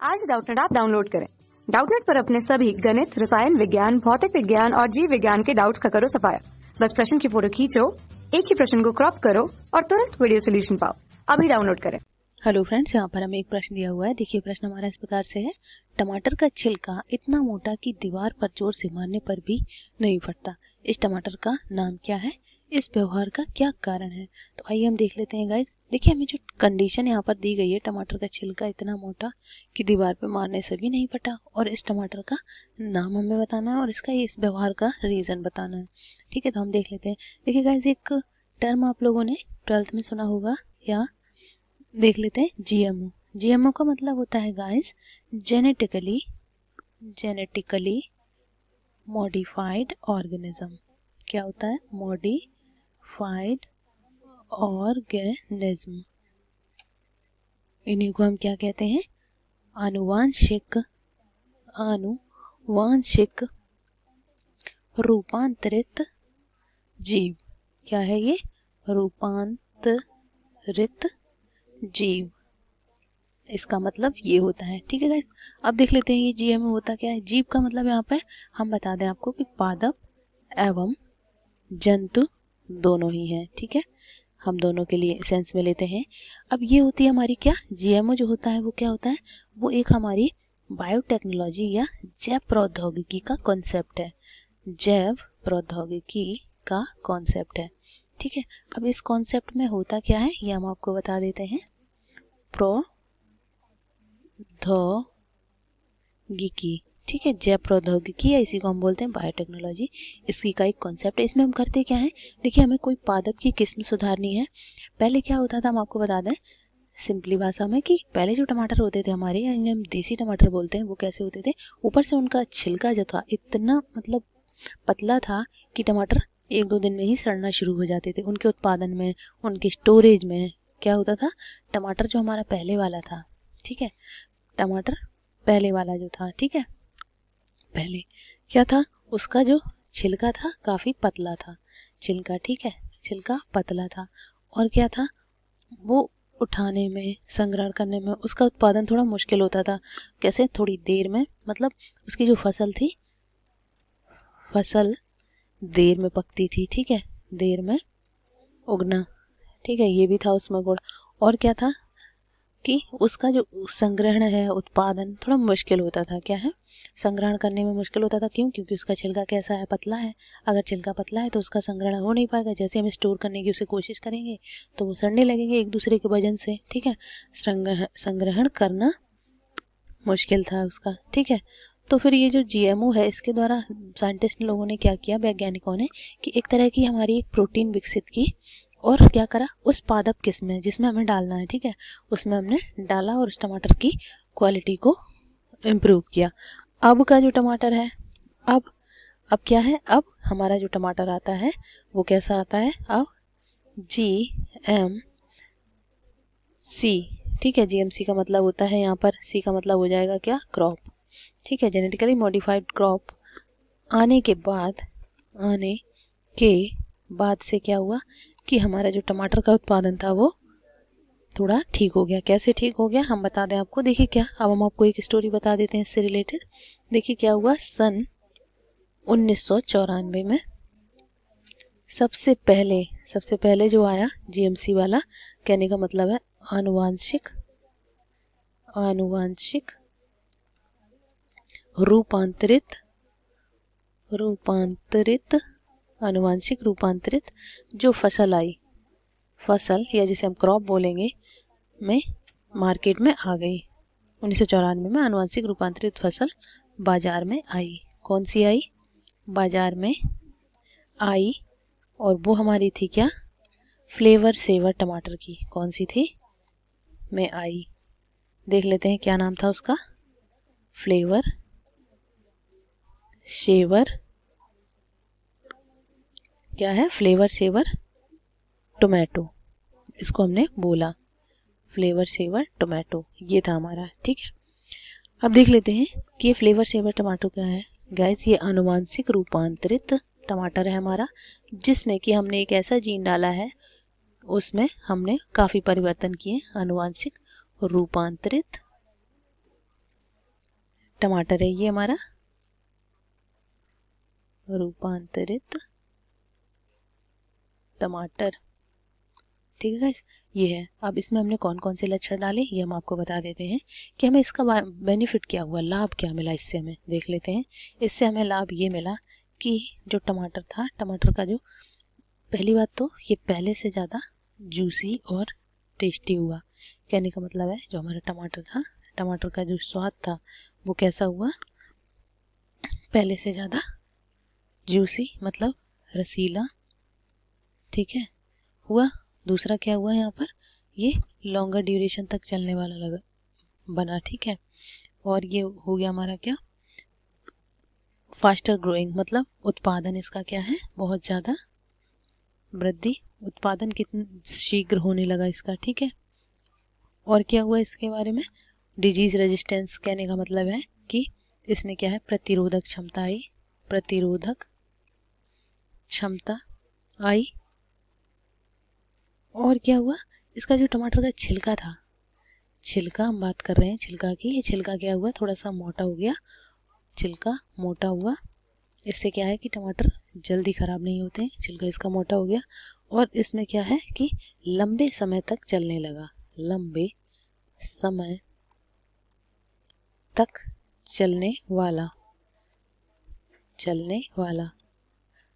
आज Doubtnut app download करें। Doubtnut पर अपने सभी गणित, रसायन विज्ञान, भौतिक विज्ञान और जीव विज्ञान के डाउट्स का करो सफाया। बस प्रश्न की फोटो खींचो, एक ही प्रश्न को क्रॉप करो और तुरंत वीडियो सोल्यूशन पाओ। अभी डाउनलोड करें। हेलो फ्रेंड्स, यहाँ पर हमें एक प्रश्न दिया हुआ है। देखिए प्रश्न हमारा इस प्रकार से है। टमाटर का छिलका इतना मोटा कि दीवार पर जोर से मारने पर भी नहीं फटता। इस टमाटर का नाम क्या है? इस व्यवहार का क्या कारण है? तो आइए हम देख लेते हैं गाइस। देखिए हमें जो कंडीशन यहाँ पर दी गई है, टमाटर का छिलका इतना मोटा कि दीवार पर मारने से भी नहीं फटा, और इस टमाटर का नाम हमें बताना है और इसका इस व्यवहार का रीजन बताना है। ठीक है, तो हम देख लेते हैं। देखिए गाइस, एक टर्म आप लोगों ने 12th में सुना होगा, या देख लेते हैं। जीएमओ। जीएमओ का मतलब होता है गाइस जेनेटिकली मॉडिफाइड ऑर्गेनिज्म। क्या होता है? Modified organism. इन्हीं को हम क्या कहते हैं? आनुवांशिक रूपांतरित जीव। क्या है ये? रूपांतरित जीव। इसका मतलब ये होता है। ठीक है गाइस, अब देख लेते हैं ये जीएमओ होता क्या है। जीव का मतलब यहाँ पर हम बता दें आपको कि पादप एवं जंतु दोनों ही हैं। ठीक है, हम दोनों के लिए सेंस में लेते हैं। अब ये होती है हमारी क्या? जीएमओ जो होता है वो क्या होता है? वो एक हमारी बायोटेक्नोलॉजी या जैव प्रौद्योगिकी का कॉन्सेप्ट है। जैव प्रौद्योगिकी का कॉन्सेप्ट है। ठीक है, अब इस कॉन्सेप्ट में होता क्या है ये हम आपको बता देते हैं। प्रौद्योगिकी, ठीक है, जैव प्रौद्योगिकी या इसी को हम बोलते हैं बायोटेक्नोलॉजी। इसकी का एक कॉन्सेप्ट है। इसमें हम करते क्या है? देखिए हमें कोई पादप की किस्म सुधारनी है। पहले क्या होता था हम आपको बता दें सिंपली भाषा में कि पहले जो टमाटर होते थे हमारे, यानी हम देसी टमाटर बोलते हैं, वो कैसे होते थे? ऊपर से उनका छिलका जो था इतना मतलब पतला था कि टमाटर 1-2 दिन में ही सड़ना शुरू हो जाते थे। उनके उत्पादन में, उनके स्टोरेज में क्या होता था? टमाटर जो हमारा पहले वाला था, ठीक है, टमाटर पहले वाला जो था, ठीक है, पहले क्या था? उसका जो छिलका था काफी पतला था छिलका। ठीक है, छिलका पतला था और क्या था? वो उठाने में, संग्रहण करने में उसका उत्पादन थोड़ा मुश्किल होता था। कैसे? थोड़ी देर में, मतलब उसकी जो फसल थी, फसल देर में पकती थी। ठीक है, देर में उगना। ठीक है, ये भी था उसमें गुण। और क्या था कि उसका जो संग्रहण है, उत्पादन थोड़ा मुश्किल होता था। क्या है? संग्रहण करने में मुश्किल होता था। क्यों? क्योंकि उसका छिलका कैसा है? पतला है। अगर छिलका पतला है तो उसका संग्रहण हो नहीं पाएगा। जैसे हम स्टोर करने की उसे कोशिश करेंगे तो वो सड़ने लगेंगे एक दूसरे के वजन से। ठीक है, संग्रहण करना मुश्किल था उसका। ठीक है, तो फिर ये जो जीएमओ है, इसके द्वारा साइंटिस्ट लोगों ने क्या किया, वैज्ञानिकों ने, कि एक तरह की हमारी एक प्रोटीन विकसित की और क्या करा? उस पादप किस्म में जिसमें हमें डालना है, ठीक है, उसमें हमने डाला और उस टमाटर की क्वालिटी को इम्प्रूव किया। अब का जो टमाटर है, अब क्या है? अब हमारा जो टमाटर आता है वो कैसा आता है? अब जीएमसी। ठीक है, जीएमसी का मतलब होता है यहाँ पर, सी का मतलब हो जाएगा क्या? क्रॉप। ठीक है, जेनेटिकली मॉडिफाइड क्रॉप आने के बाद से क्या हुआ कि हमारा जो टमाटर का उत्पादन था वो थोड़ा ठीक हो गया। कैसे ठीक हो गया हम बता दें आपको। देखिए क्या, अब हम आपको एक स्टोरी बता देते हैं इससे रिलेटेड। देखिए क्या हुआ, सन 1994 में सबसे पहले जो आया जीएमसी वाला, कहने का मतलब है आनुवांशिक रूपांतरित जो फसल आई, फसल या जिसे हम क्रॉप बोलेंगे, में मार्केट में आ गई। 1994 में आनुवांशिक रूपांतरित फसल बाजार में आई। कौन सी आई? बाजार में आई, और वो हमारी थी क्या? फ्लेवर सेवर टमाटर की। कौन सी थी? में आई। देख लेते हैं क्या नाम था उसका। फ्लेवर सेवर, क्या है? फ्लेवर सेवर टोमेटो, इसको हमने बोला फ्लेवर सेवर टोमेटो, ये था हमारा। ठीक है, अब देख लेते हैं कि ये फ्लेवर सेवर टमाटो क्या है। गाइस, ये आनुवांशिक रूपांतरित टमाटर है हमारा, जिसमें कि हमने एक ऐसा जीन डाला है, उसमें हमने काफी परिवर्तन किए। आनुवांशिक रूपांतरित टमाटर है, ये हमारा रूपांतरित टमाटर, ठीक है गाइस, ये है। अब इसमें हमने कौन कौन से लक्षण डाले ये हम आपको बता देते हैं कि हमें इसका बेनिफिट क्या हुआ, लाभ क्या मिला, इससे हमें देख लेते हैं। इससे हमें लाभ ये मिला कि जो टमाटर था, टमाटर का जो पहली बात तो ये पहले से ज़्यादा जूसी और टेस्टी हुआ। कहने का मतलब है जो हमारा टमाटर था, टमाटर का जो स्वाद था वो कैसा हुआ, पहले से ज़्यादा जूसी मतलब रसीला, ठीक है, हुआ। दूसरा क्या हुआ यहाँ पर, ये लॉन्गर ड्यूरेशन तक चलने वाला लगा बना, ठीक है। और ये हो गया हमारा क्या, फास्टर ग्रोइंग, मतलब उत्पादन इसका क्या है, बहुत ज़्यादा वृद्धि, उत्पादन कितना शीघ्र होने लगा इसका, ठीक है। और क्या हुआ इसके बारे में, डिजीज रेजिस्टेंस, कहने का मतलब है कि इसमें क्या है, प्रतिरोधक क्षमता आई, प्रतिरोधक क्षमता आई। और क्या हुआ, इसका जो टमाटर का छिलका था, छिलका हम बात कर रहे हैं छिलका की, ये छिलका क्या हुआ, थोड़ा सा मोटा हो गया, छिलका मोटा हुआ। इससे क्या है कि टमाटर जल्दी खराब नहीं होते हैं, छिलका इसका मोटा हो गया। और इसमें क्या है कि लंबे समय तक चलने लगा, लंबे समय तक चलने वाला, चलने वाला।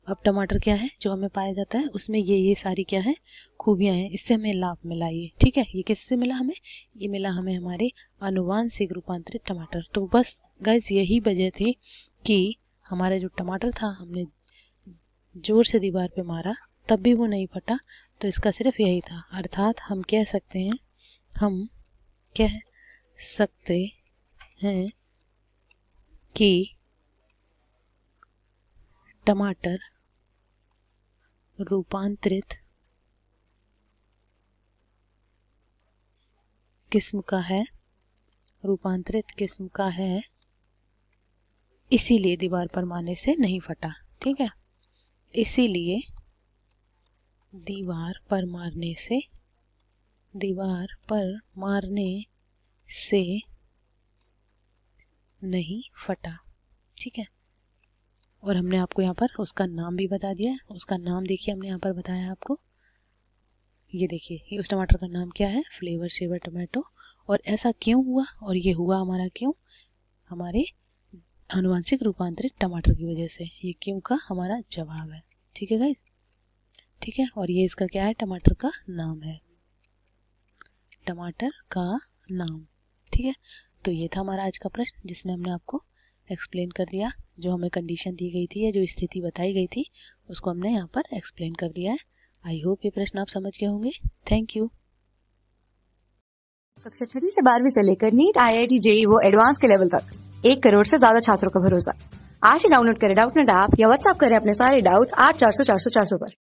अब टमाटर क्या है जो हमें पाया जाता है, उसमें ये सारी क्या है, खूबियां हैं। इससे हमें लाभ मिला ये, ठीक है। ये किससे मिला हमें, ये मिला हमें हमारे आनुवांशिक रूपांतरित टमाटर। तो बस गाइस यही वजह थी कि हमारा जो टमाटर था, हमने जोर से दीवार पे मारा तब भी वो नहीं फटा, तो इसका सिर्फ यही था। अर्थात हम कह सकते हैं, हम कह सकते हैं कि टमाटर रूपांतरित किस्म का है, रूपांतरित किस्म का है, इसीलिए दीवार पर मारने से नहीं फटा, ठीक है। इसीलिए दीवार पर मारने से, दीवार पर मारने से नहीं फटा, ठीक है। और हमने आपको यहाँ पर उसका नाम भी बता दिया है। उसका नाम देखिए, हमने यहाँ पर बताया आपको, ये देखिए, ये उस टमाटर का नाम क्या है, फ्लेवर सेवर टमाटो। और ऐसा क्यों हुआ, और ये हुआ हमारा क्यों, हमारे आनुवांशिक रूपांतरित टमाटर की वजह से। ये क्यों का हमारा जवाब है, ठीक है गाइस, ठीक है। और ये इसका क्या है, टमाटर का नाम है, टमाटर का नाम, ठीक है। तो ये था हमारा आज का प्रश्न, जिसमें हमने आपको एक्सप्लेन कर दिया, जो हमें कंडीशन दी गई थी या जो स्थिति बताई गई थी उसको हमने यहाँ पर एक्सप्लेन कर दिया है। आई होप ये प्रश्न आप समझ गए होंगे। Thank you. कक्षा 6 से 12वीं से लेकर नीट, IIT, JEE वो एडवांस के लेवल तक 1 करोड़ से ज्यादा छात्रों का भरोसा। आज ही डाउनलोड करें डाउटनेट ऐप या व्हाट्सएप करें अपने सारे डाउट्स 8400 400 400 पर।